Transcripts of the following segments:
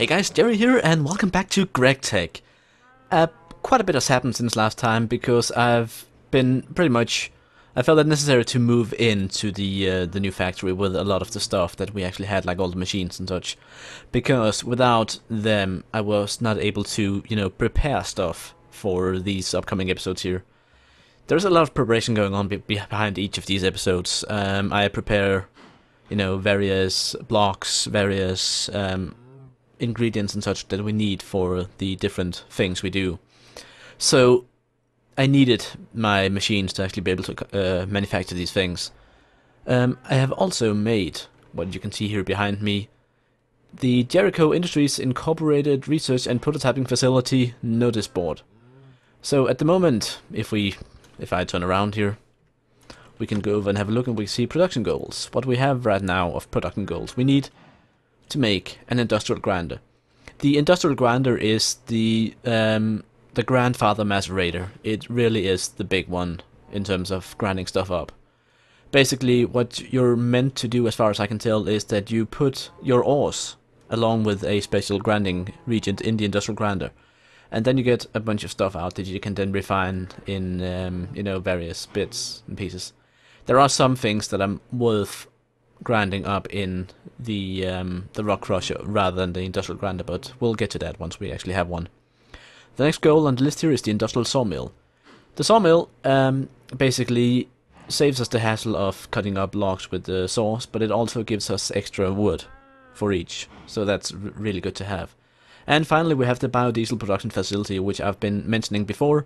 Hey guys, Jerry here, and welcome back to GregTech. Quite a bit has happened since last time because I've been I felt it necessary to move into the new factory with a lot of the stuff that we actually had, like all the machines and such. Because without them, I was not able to, prepare stuff for these upcoming episodes here. There's a lot of preparation going on behind each of these episodes. I prepare, various blocks, various ingredients and such that we need for the different things we do. So I needed my machines to actually be able to manufacture these things. I have also made, what you can see here behind me, the Jericho Industries Incorporated Research and Prototyping Facility notice board. So at the moment, if I turn around here, we can go over and have a look and we see production goals. What we have right now of production goals. We need to make an industrial grinder. The industrial grinder is the grandfather macerator. It really is the big one in terms of grinding stuff up. Basically, what you're meant to do, as far as I can tell, is that you put your ores along with a special grinding reagent in the industrial grinder, and then you get a bunch of stuff out that you can then refine in various bits and pieces. There are some things that are worth grinding up in the rock crusher rather than the industrial grinder, but we'll get to that once we actually have one. The next goal on the list here is the Industrial Sawmill. The sawmill basically saves us the hassle of cutting up logs with the saws, but it also gives us extra wood for each, so that's really good to have. And finally we have the biodiesel production facility, which I've been mentioning before.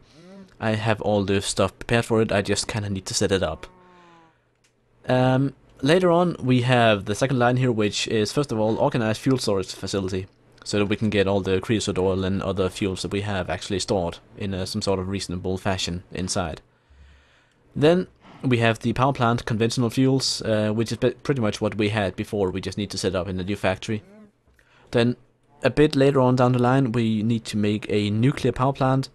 I have all the stuff prepared for it, I just kinda need to set it up. Later on we have the second line here, which is first of all organized fuel storage facility, so that we can get all the creosote oil and other fuels that we have actually stored in some sort of reasonable fashion inside. Then we have the power plant conventional fuels, which is pretty much what we had before, we just need to set up in the new factory. Then a bit later on down the line we need to make a nuclear power plant,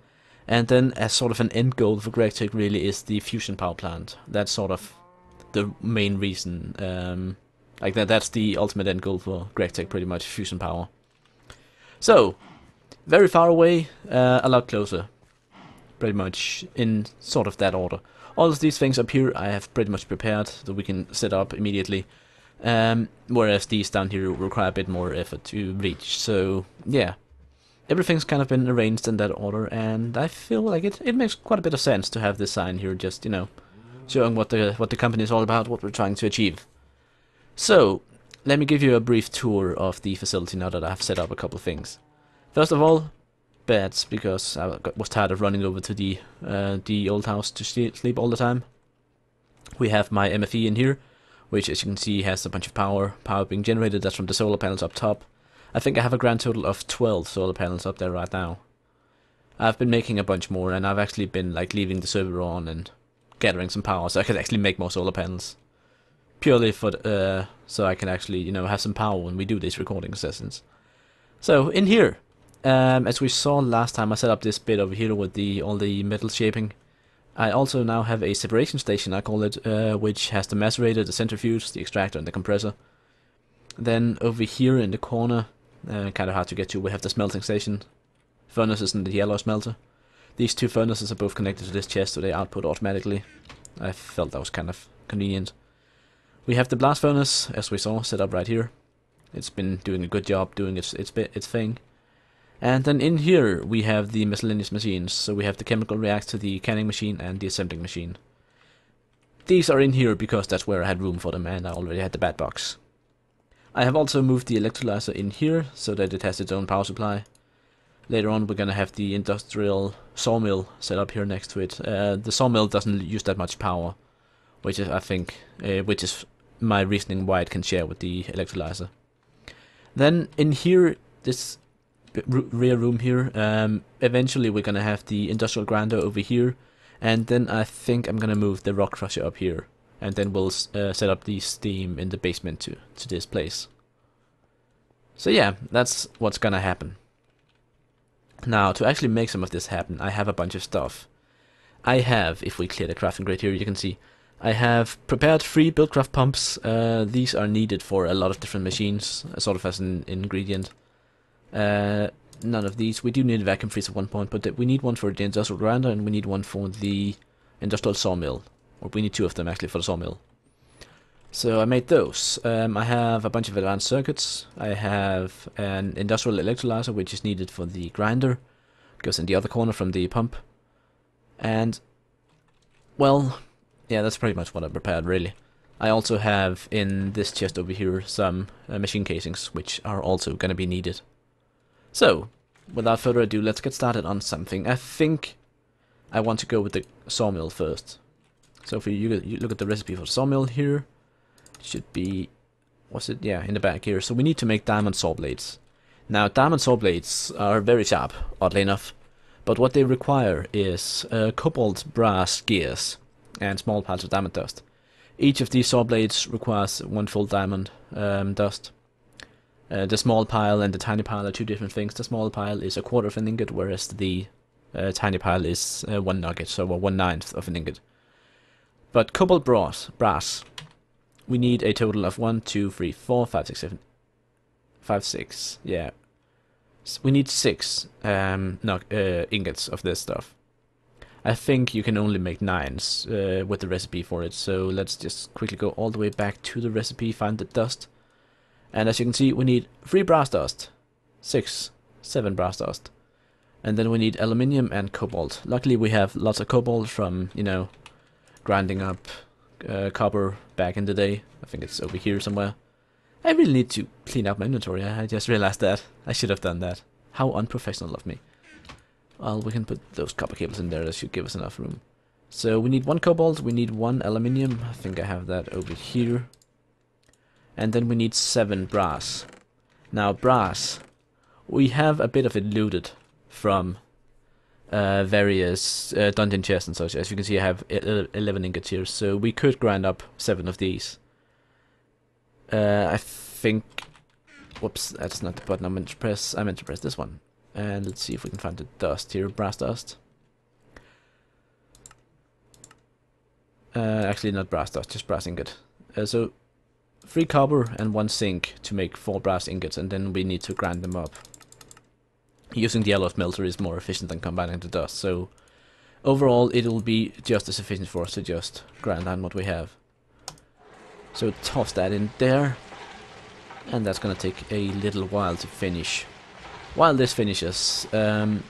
and then as sort of an end goal for GregTech really is the fusion power plant. That's sort of the main reason, that's the ultimate end goal for GregTech, pretty much, fusion power. So, very far away, a lot closer, pretty much in sort of that order. All of these things up here I have pretty much prepared that we can set up immediately, whereas these down here require a bit more effort to reach. So yeah, everything's kind of been arranged in that order, and I feel like it makes quite a bit of sense to have this sign here, just, showing what the company is all about, what we're trying to achieve. So, let me give you a brief tour of the facility now that I've set up a couple of things. First of all, beds, because I was tired of running over to the old house to sleep all the time. We have my MFE in here, which as you can see has a bunch of power being generated. That's from the solar panels up top. I think I have a grand total of 12 solar panels up there right now. I've been making a bunch more, and I've actually been leaving the server on and gathering some power so I could actually make more solar panels. Purely for so I can actually, have some power when we do these recording sessions. So in here, as we saw last time, I set up this bit over here with all the metal shaping. I also now have a separation station, I call it, which has the macerator, the centrifuge, the extractor, and the compressor. Then over here in the corner, kind of hard to get to, we have the smelting station, furnaces, and the yellow smelter. These two furnaces are both connected to this chest, so they output automatically. I felt that was kind of convenient. We have the blast furnace, as we saw, set up right here. It's been doing a good job doing its thing. And then in here we have the miscellaneous machines. So we have the chemical reactor, the canning machine, and the assembling machine. These are in here because that's where I had room for them, and I already had the bat box. I have also moved the electrolyzer in here so that it has its own power supply. Later on we're gonna have the industrial sawmill set up here next to it. The sawmill doesn't use that much power, which is, I think, which is my reasoning why it can share with the electrolyzer. Then in here, this rear room here, eventually we're gonna have the industrial grinder over here, and then I think I'm gonna move the rock crusher up here, and then we'll set up the steam in the basement to this place. So yeah, that's what's gonna happen. Now, to actually make some of this happen, I have a bunch of stuff. I have, if we clear the crafting grate here, you can see, I have prepared 3 Buildcraft pumps. These are needed for a lot of different machines, sort of as an ingredient. None of these. We do need a vacuum freezer at one point, but we need one for the industrial grinder and we need one for the industrial sawmill. Or we need two of them actually for the sawmill. So I made those. I have a bunch of advanced circuits. I have an industrial electrolyzer which is needed for the grinder. Goes in the other corner from the pump. And, well, yeah, that's pretty much what I prepared really. I also have in this chest over here some machine casings which are also going to be needed. So, without further ado, let's get started on something. I think I want to go with the sawmill first. So if you look at the recipe for the sawmill here, it should be, what's it? Yeah, in the back here. So we need to make diamond saw blades. Now, diamond saw blades are very sharp, oddly enough, but what they require is cobalt brass gears and small piles of diamond dust. Each of these saw blades requires one full diamond dust. The small pile and the tiny pile are two different things. The small pile is a quarter of an ingot, whereas the tiny pile is 1 nugget, so 1/9 of an ingot. But cobalt brass, we need a total of 1, 2, 3, 4, 5, 6, 7, 5, 6, yeah. We need 6 ingots of this stuff. I think you can only make 9s with the recipe for it, so let's just quickly go all the way back to the recipe, find the dust. And as you can see, we need 3 brass dust, 6, 7 brass dust. And then we need aluminium and cobalt. Luckily we have lots of cobalt from, you know, grinding up copper back in the day. I think it's over here somewhere. I really need to clean up my inventory. I just realized that. I should have done that. How unprofessional of me. Well, we can put those copper cables in there. That should give us enough room. So we need 1 cobalt, we need 1 aluminium. I think I have that over here. And then we need 7 brass. Now brass, we have a bit of it looted from various dungeon chests and such. As you can see, I have 11 ingots here, so we could grind up 7 of these. I think, whoops, that's not the button I meant to press. I meant to press this one. And let's see if we can find the dust here, brass dust. Actually not brass dust, just brass ingot. So 3 copper and 1 zinc to make 4 brass ingots, and then we need to grind them up. Using the yellow smelter is more efficient than combining the dust, so overall it will be just as efficient for us to just grind down what we have. So toss that in there, and that's gonna take a little while to finish. While this finishes, there's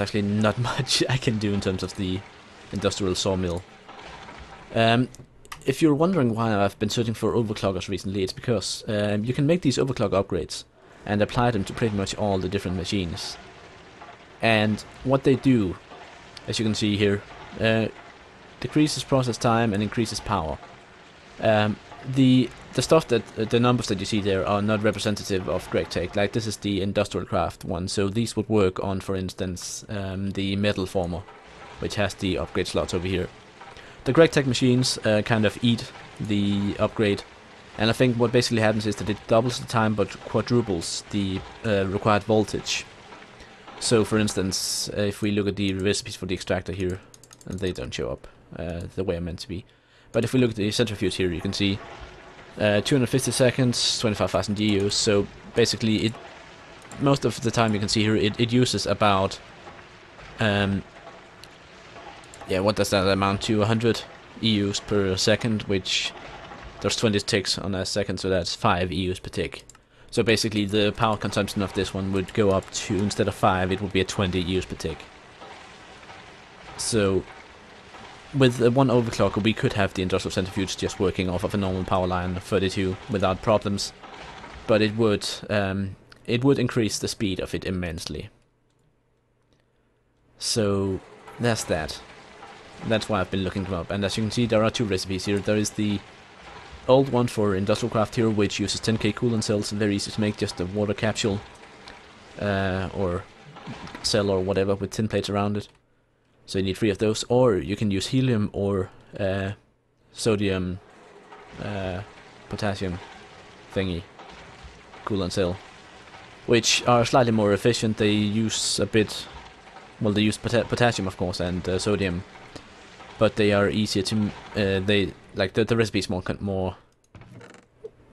actually not much I can do in terms of the industrial sawmill. If you're wondering why I've been searching for overclockers recently, it's because you can make these overclock upgrades and apply them to pretty much all the different machines. And what they do, as you can see here, decreases process time and increases power. The stuff that the numbers that you see there are not representative of GregTech. Like this is the Industrial Craft one, so these would work on, for instance, the metal former, which has the upgrade slots over here. The GregTech machines kind of eat the upgrade, and I think what basically happens is that it doubles the time but quadruples the required voltage. So for instance, if we look at the recipes for the extractor here, and they don't show up the way I meant to be, but if we look at the centrifuge here, you can see 250 seconds, 25,000 EUs, so basically most of the time you can see here it uses about yeah, what does that amount to? 100 EUs per second, which there's 20 ticks on a second, so that's 5 EUs per tick. So basically the power consumption of this one would go up to, instead of 5, it would be at 20 EUs per tick. So with one overclocker we could have the industrial centrifuge just working off of a normal power line of 32 without problems, but it would increase the speed of it immensely. So that's that. That's why I've been looking them up, and as you can see there are 2 recipes here. There is the old one for Industrial Craft here, which uses 10k coolant cells, very easy to make, just a water capsule or cell or whatever with tin plates around it. So you need 3 of those, or you can use helium or sodium potassium thingy coolant cell, which are slightly more efficient. They use a bit, well, they use potassium of course and sodium, but they are easier to they like the recipe is more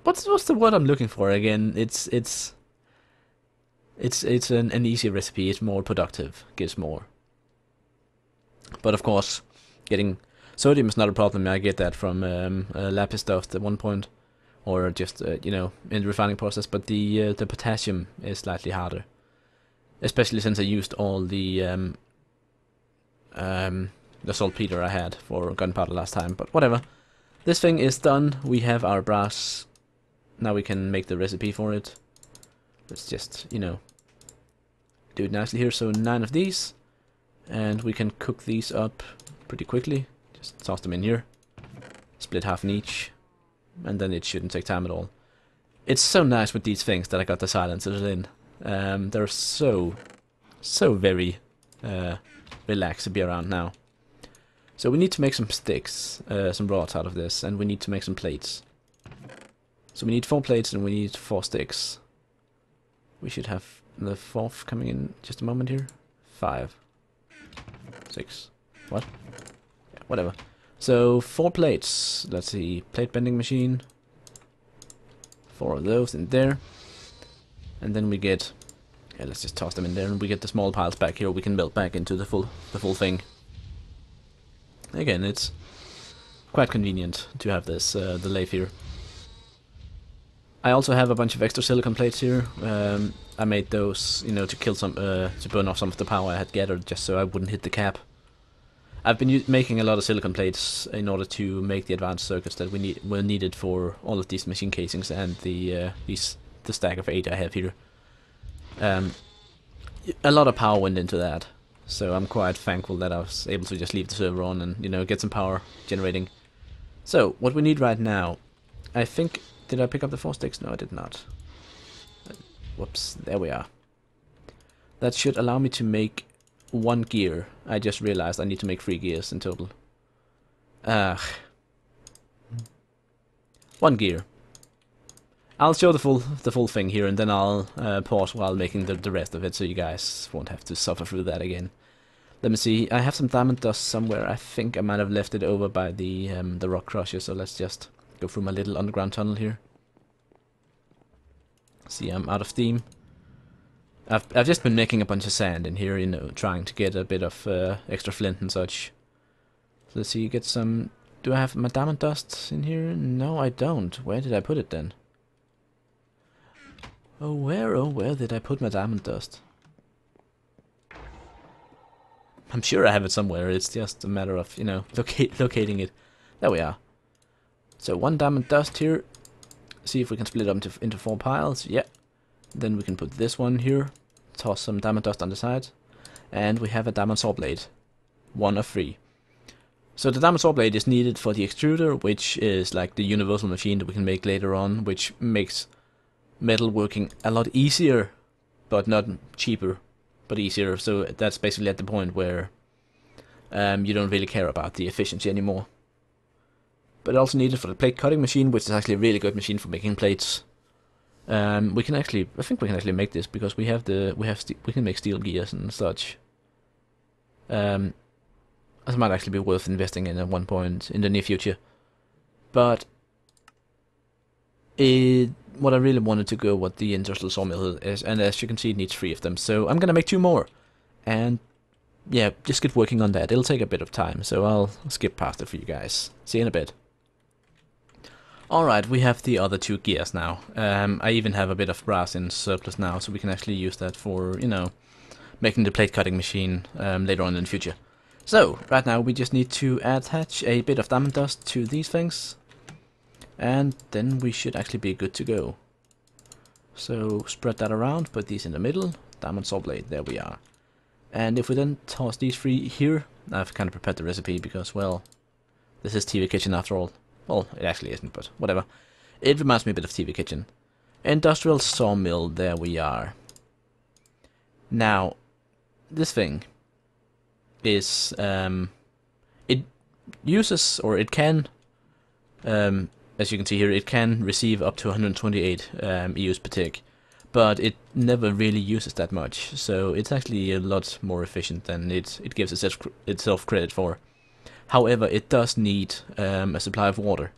what's the word I'm looking for again? It's It's an easy recipe. It's more productive, gives more. But of course, getting sodium is not a problem. I get that from lapis dust at one point, or just you know, in the refining process. But the potassium is slightly harder, especially since I used all the saltpeter I had for gunpowder last time. But whatever. This thing is done. We have our brass. Now we can make the recipe for it. Let's just, you know, do it nicely here. So 9 of these. And we can cook these up pretty quickly. Just toss them in here. Split half in each. And then it shouldn't take time at all. It's so nice with these things that I got the silencers in. They're so very relaxed to be around now. So we need to make some sticks, some rods out of this, and we need to make some plates. So we need 4 plates and we need 4 sticks. We should have the 4th coming in just a moment here. 5. 6. What? Yeah, whatever. So 4 plates. Let's see. Plate bending machine. 4 of those in there. And then we get... yeah, let's just toss them in there and we get the small piles back here. We can melt back into the full thing. Again, it's quite convenient to have this, the lathe here. I also have a bunch of extra silicon plates here. I made those, you know, to kill some, to burn off some of the power I had gathered, just so I wouldn't hit the cap. I've been making a lot of silicon plates in order to make the advanced circuits that were needed for all of these machine casings and the stack of 8 I have here. A lot of power went into that, so I'm quite thankful that I was able to just leave the server on and, you know, get some power generating. So what we need right now, I think. Did I pick up the 4 sticks? No, I did not. Whoops, there we are. That should allow me to make 1 gear. I just realized I need to make 3 gears in total. 1 gear. I'll show the full thing here, and then I'll pause while making the rest of it, so you guys won't have to suffer through that again. Let me see. I have some diamond dust somewhere. I think I might have left it over by the rock crusher. So let's just go through my little underground tunnel here. See, I'm out of steam. I've just been making a bunch of sand in here, you know, trying to get a bit of extra flint and such. So let's see, get some... Do I have my diamond dust in here? No, I don't. Where did I put it then? Oh, where did I put my diamond dust? I'm sure I have it somewhere. It's just a matter of, you know, locating it. There we are. So 1 diamond dust here. See if we can split up into 4 piles. Yeah. Then we can put this one here. Toss some diamond dust on the side. And we have a diamond saw blade. 1 of 3. So the diamond saw blade is needed for the extruder, which is like the universal machine that we can make later on, which makes metal working a lot easier, but not cheaper, but easier. So that's basically at the point where you don't really care about the efficiency anymore. But also needed for the plate cutting machine, which is actually a really good machine for making plates. We can actually, I think we can actually make this because we can make steel gears and such. That might actually be worth investing in at one point in the near future. But what I really wanted to go with the Industrial Sawmill is, and as you can see, it needs 3 of them. So I'm gonna make 2 more, and yeah, just get working on that. It'll take a bit of time, so I'll skip past it for you guys. See you in a bit. Alright, we have the other 2 gears now. I even have a bit of brass in surplus now, so we can actually use that for, you know, making the plate cutting machine later on in the future. So, right now we just need to attach a bit of diamond dust to these things, and then we should actually be good to go. So, spread that around, put these in the middle, diamond saw blade, there we are. And if we then toss these 3 here, I've kind of prepared the recipe because, well, this is TV Kitchen after all. Well, it actually isn't, but whatever. It reminds me a bit of TV Kitchen. Industrial Sawmill, there we are. Now, this thing is, it uses, or it can, as you can see here, it can receive up to 128 EUs per tick, but it never really uses that much, so it's actually a lot more efficient than it gives itself credit for. However, it does need a supply of water.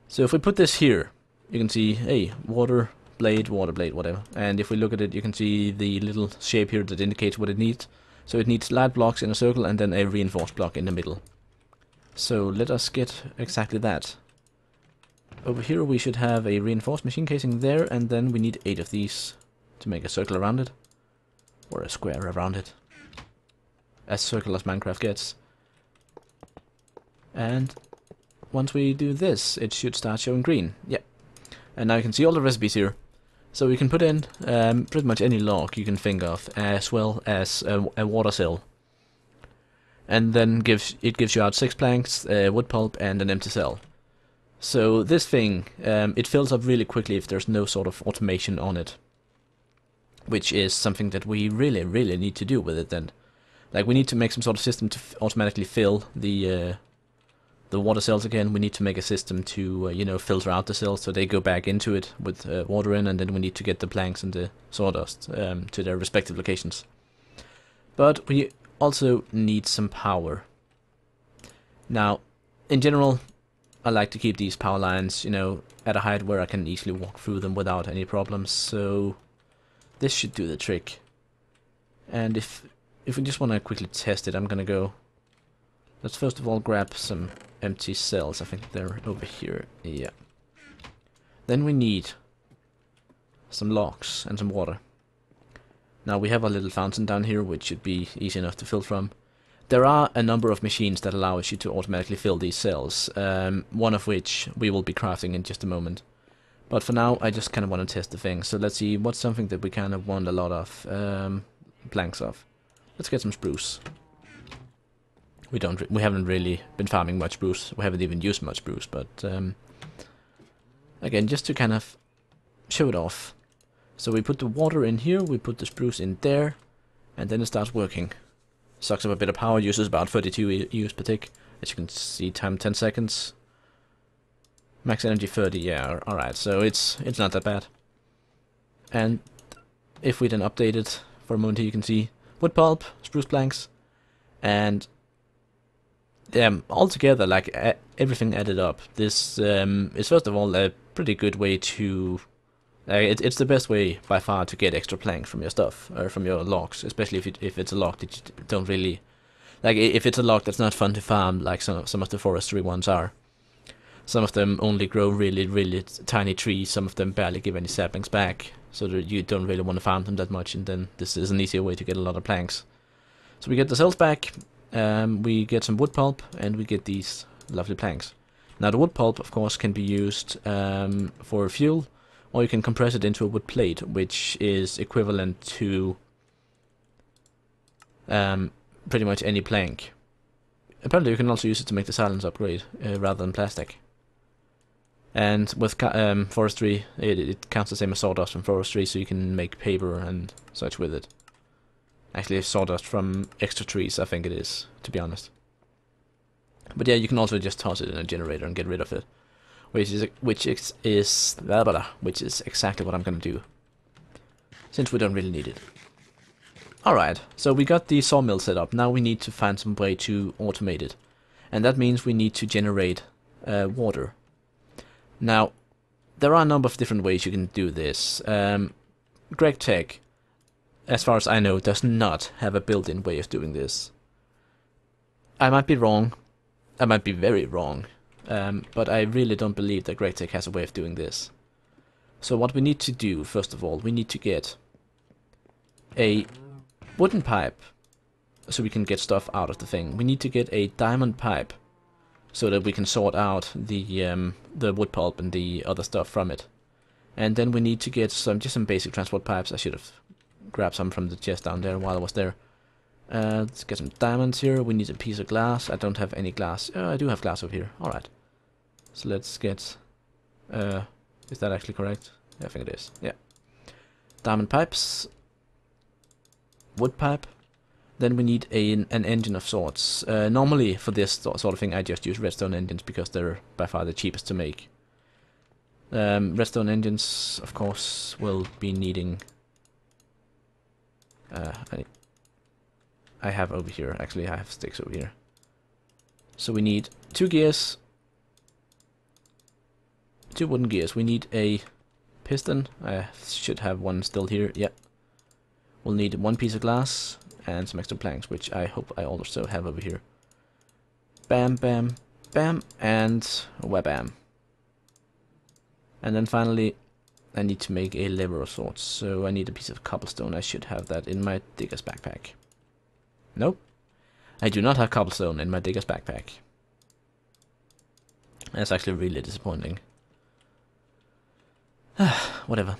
So if we put this here, you can see, hey, water blade, water blade, whatever. And if we look at it, you can see the little shape here that indicates what it needs. So it needs light blocks in a circle and then a reinforced block in the middle. So let us get exactly that. Over here we should have a reinforced machine casing there, and then we need 8 of these to make a circle around it. Or a square around it. As circle as Minecraft gets. And once we do this, it should start showing green. Yep. And now you can see all the recipes here. So we can put in pretty much any log you can think of, as well as a water cell. And then it gives you out 6 planks, wood pulp, and an empty cell. So this thing, it fills up really quickly if there's no sort of automation on it. Which is something that we really, really need to do with it then. Like, we need to make some sort of system to automatically fill the water cells again. We need to make a system to, you know, filter out the cells so they go back into it with water in, and then we need to get the planks and the sawdust to their respective locations. But we also need some power. Now, in general, I like to keep these power lines, you know, at a height where I can easily walk through them without any problems, so this should do the trick. And if we just want to quickly test it, I'm gonna go... Let's first of all grab some empty cells. I think they're over here. Yeah. Then we need some logs and some water. Now we have a little fountain down here, which should be easy enough to fill from. There are a number of machines that allow you to automatically fill these cells, one of which we will be crafting in just a moment. But for now, I just kind of want to test the thing. So let's see, what's something that we kind of want a lot of planks of. Let's get some spruce. We haven't really been farming much spruce. We haven't even used much spruce, but again, just to kind of show it off. So we put the water in here, we put the spruce in there, and then it starts working. Sucks up a bit of power, uses about 32 EUs per tick. As you can see, time 10 seconds. Max energy 30, yeah, alright, so it's not that bad. And if we then update it for a moment here, you can see wood pulp, spruce planks, and altogether, like, everything added up. This is first of all a pretty good way to... it's the best way by far to get extra planks from your stuff, or from your logs, especially if it's a log that you don't really... Like, if it's a log that's not fun to farm, like some of the forestry ones are. Some of them only grow really, really tiny trees, some of them barely give any saplings back, so that you don't really want to farm them that much, and then this is an easier way to get a lot of planks. So we get the cells back, we get some wood pulp, and we get these lovely planks. Now the wood pulp, of course, can be used for fuel, or you can compress it into a wood plate, which is equivalent to pretty much any plank. Apparently you can also use it to make the silence upgrade, rather than plastic. And with forestry, it counts the same as sawdust from forestry, so you can make paper and such with it. Actually, sawdust from extra trees, I think it is, to be honest. But yeah, you can also just toss it in a generator and get rid of it, which is exactly what I'm gonna do, since we don't really need it. Alright, so we got the sawmill set up. Now we need to find some way to automate it, and that means we need to generate water. Now, there are a number of different ways you can do this. GregTech, as far as I know, does not have a built-in way of doing this. I might be wrong. I might be very wrong. But I really don't believe that GregTech has a way of doing this. So what we need to do, first of all, we need to get a wooden pipe so we can get stuff out of the thing. We need to get a diamond pipe so that we can sort out the wood pulp and the other stuff from it. And then we need to get just some basic transport pipes. I should have grabbed some from the chest down there while I was there. Let's get some diamonds here. We need a piece of glass. I don't have any glass. I do have glass over here. Alright. So let's get... is that actually correct? Yeah, I think it is. Yeah. Diamond pipes. Wood pipe. Then we need an engine of sorts. Normally for this sort of thing I just use redstone engines because they're by far the cheapest to make. Redstone engines, of course, will be needing... I have over here, actually I have sticks over here. So we need 2 gears, 2 wooden gears. We need a piston. I should have one still here. Yep. We'll need one piece of glass and some extra planks, which I hope I also have over here. Bam, bam, bam, and wabam. And then finally, I need to make a lever of sorts, so I need a piece of cobblestone. I should have that in my digger's backpack. Nope. I do not have cobblestone in my digger's backpack. That's actually really disappointing. Whatever.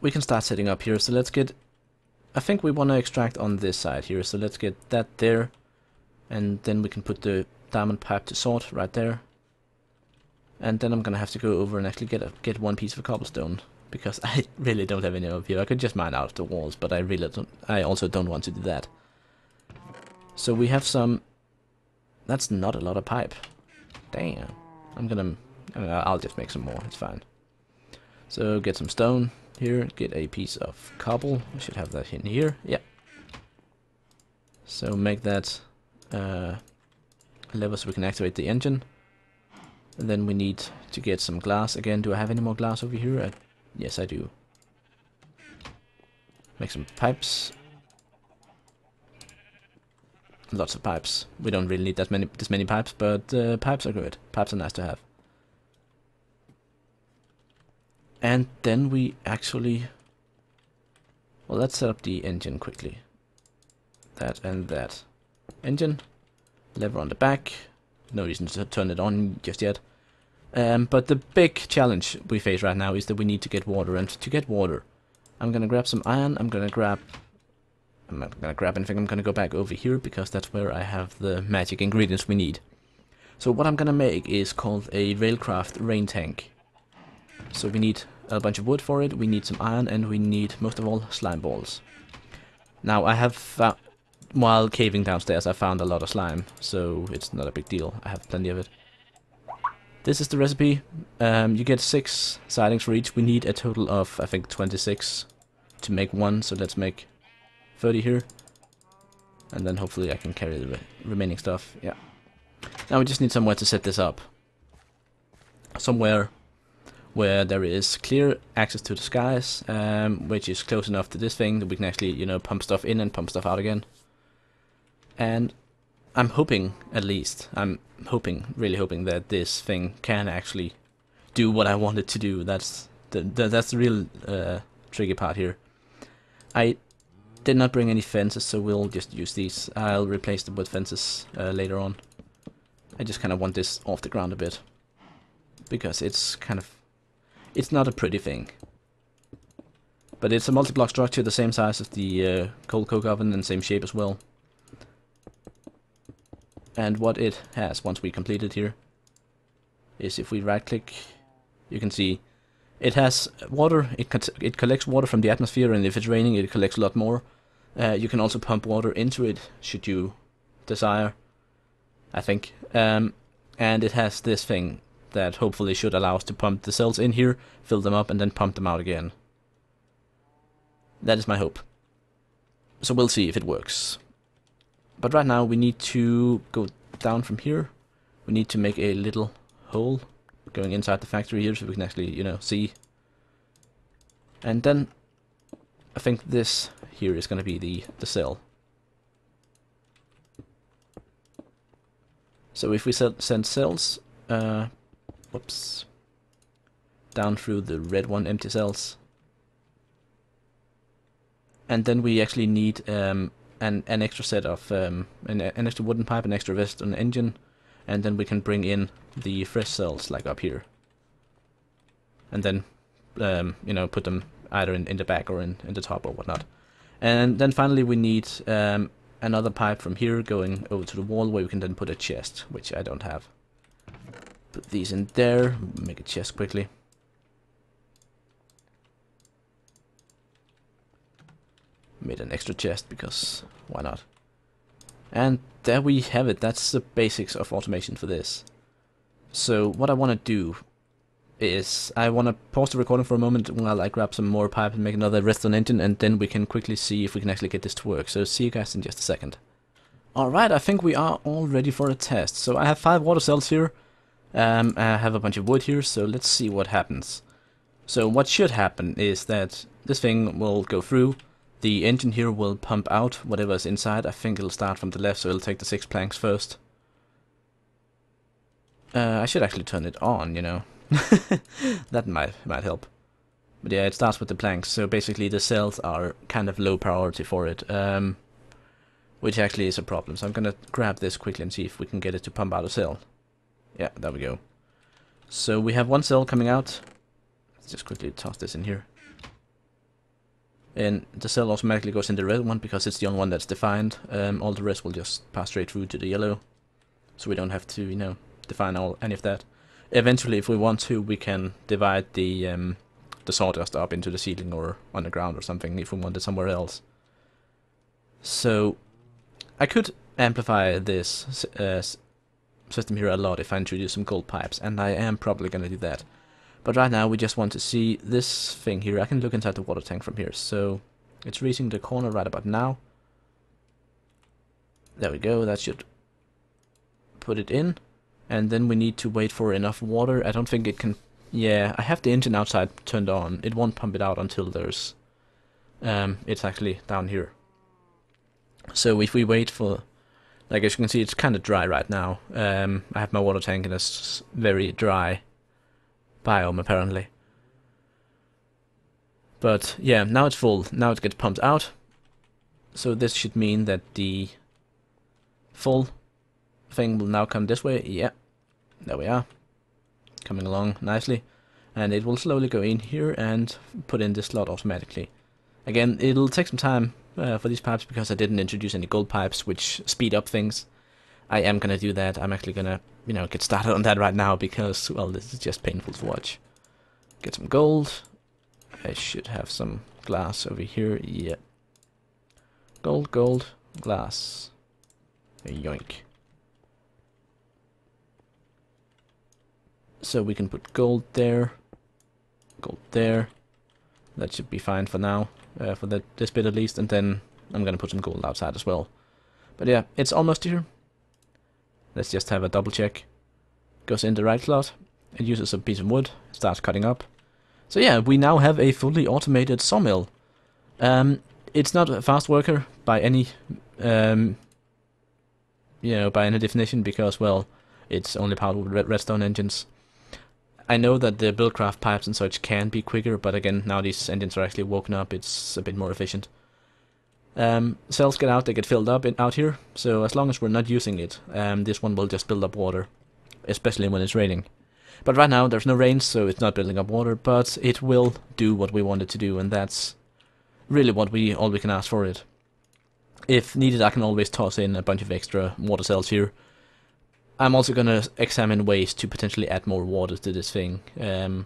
We can start setting up here, so let's get... I think we want to extract on this side here, so let's get that there. And then we can put the diamond pipe to sort right there. And then I'm gonna have to go over and actually get one piece of cobblestone, because I really don't have any over here. I could just mine out of the walls, but I really don't. I also don't want to do that. So we have some... That's not a lot of pipe. Damn. I'll just make some more, it's fine. So get some stone here, get a piece of cobble. I should have that in here, yeah. So make that a lever so we can activate the engine. And then we need to get some glass again. Do I have any more glass over here? Yes, I do. Make some pipes. Lots of pipes. We don't really need this many pipes, but pipes are good. Pipes are nice to have. And then we actually... Well, let's set up the engine quickly. That and that. Engine. Lever on the back. No reason to turn it on just yet. But the big challenge we face right now is that we need to get water. And to get water, I'm gonna grab some iron. I'm not gonna grab anything. I'm gonna go back over here because that's where I have the magic ingredients we need. So what I'm gonna make is called a Railcraft rain tank. So we need a bunch of wood for it. We need some iron, and we need most of all slime balls. Now I have while caving downstairs, I found a lot of slime, so it's not a big deal. I have plenty of it. This is the recipe. You get 6 sidings for each. We need a total of, I think, 26 to make one, so let's make 30 here. And then hopefully I can carry the remaining stuff. Yeah. Now we just need somewhere to set this up. Somewhere where there is clear access to the skies, which is close enough to this thing that we can actually, you know, pump stuff in and pump stuff out again. And I'm hoping, at least, really hoping that this thing can actually do what I want it to do. That's the real tricky part here. I did not bring any fences, so we'll just use these. I'll replace them with fences later on. I just kind of want this off the ground a bit, because it's not a pretty thing. But it's a multi-block structure, the same size as the coal coke oven and same shape as well. And what it has, once we complete it here, is if we right click, you can see it has water. It collects water from the atmosphere, and if it's raining it collects a lot more. You can also pump water into it should you desire, I think. And it has this thing that hopefully should allow us to pump the cells in here, fill them up, and then pump them out again. That is my hope. So we'll see if it works. But right now we need to go down from here. We need to make a little hole going inside the factory here so we can actually, you know, see. And then I think this here is going to be the cell. So if we send cells, whoops, down through the red one, empty cells. And then we actually need an extra set of an extra wooden pipe, an extra vest on the engine, and then we can bring in the fresh cells like up here, and then you know, put them either in the back or in the top or whatnot. And then finally we need another pipe from here going over to the wall where we can then put a chest, which I don't have. Put these in there, make a chest quickly. Made an extra chest because why not? And there we have it. That's the basics of automation for this. So what I want to do is I want to pause the recording for a moment while I grab some more pipe and make another redstone engine, and then we can quickly see if we can actually get this to work. So see you guys in just a second. Alright, I think we are all ready for a test. So I have 5 water cells here. I have a bunch of wood here, so let's see what happens. So what should happen is that this thing will go through, the engine here will pump out whatever is inside. I think it'll start from the left, so it'll take the 6 planks first. I should actually turn it on, you know. That might help. But yeah, it starts with the planks, so basically the cells are kind of low priority for it, which actually is a problem. So I'm gonna grab this quickly and see if we can get it to pump out a cell. Yeah, there we go. So we have one cell coming out. Let's just quickly toss this in here. And the cell automatically goes in the red one because it's the only one that's defined. All the rest will just pass straight through to the yellow. So we don't have to, you know, define any of that. Eventually, if we want to, we can divide the sawdust up into the ceiling or on the ground or something if we want it somewhere else. So I could amplify this system here a lot if I introduce some gold pipes, and I am probably going to do that. But right now we just want to see this thing here. I can look inside the water tank from here. So it's reaching the corner right about now. There we go, that should put it in. And then we need to wait for enough water. I don't think it can... Yeah, I have the engine outside turned on. It won't pump it out until there's... it's actually down here. So if we wait for... Like as you can see, it's kind of dry right now. I have my water tank in a very dry biome apparently. But yeah, now it's full. Now it gets pumped out. So this should mean that the full thing will now come this way. Yeah, there we are. Coming along nicely. And it will slowly go in here and put in this slot automatically. Again, it'll take some time for these pipes because I didn't introduce any gold pipes which speed up things. I am gonna do that. I'm actually gonna, you know, get started on that right now because, well, this is just painful to watch. Get some gold. I should have some glass over here. Yeah. Gold, gold, glass. Yoink. So we can put gold there. Gold there. That should be fine for now. For this bit at least. And then I'm gonna put some gold outside as well. But yeah, it's almost here. Let's just have a double check. Goes in the right slot. It uses a piece of wood. Starts cutting up. So yeah, we now have a fully automated sawmill. It's not a fast worker by any, you know, by any definition because, well, it's only powered with redstone engines. I know that the Buildcraft pipes and such can be quicker, but again, now these engines are actually woken up. It's a bit more efficient. Cells get out, they get filled up out here, so as long as we're not using it, this one will just build up water, especially when it's raining. But right now there's no rain, so it's not building up water, but it will do what we want it to do, and that's really all we can ask for it. If needed, I can always toss in a bunch of extra water cells here. I'm also gonna examine ways to potentially add more water to this thing, and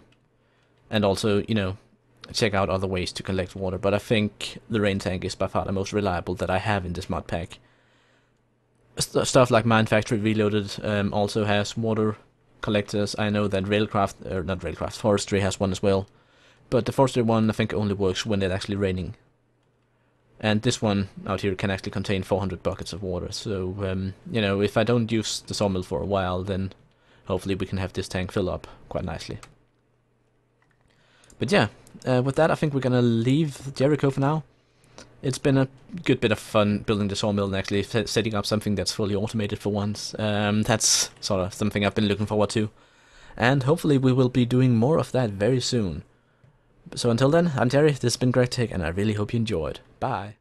also, you know, check out other ways to collect water, but I think the rain tank is by far the most reliable that I have in this mod pack. Stuff like Mine Factory Reloaded also has water collectors. I know that Railcraft, or not Railcraft, Forestry has one as well, but the Forestry one I think only works when it's actually raining. And this one out here can actually contain 400 buckets of water, so, you know, if I don't use the sawmill for a while, then hopefully we can have this tank fill up quite nicely. But yeah, with that I think we're gonna leave Jericho for now. It's been a good bit of fun building the sawmill and actually setting up something that's fully automated for once. That's sort of something I've been looking forward to. And hopefully we will be doing more of that very soon. So until then, I'm Jerry, this has been GregTech, and I really hope you enjoyed. Bye!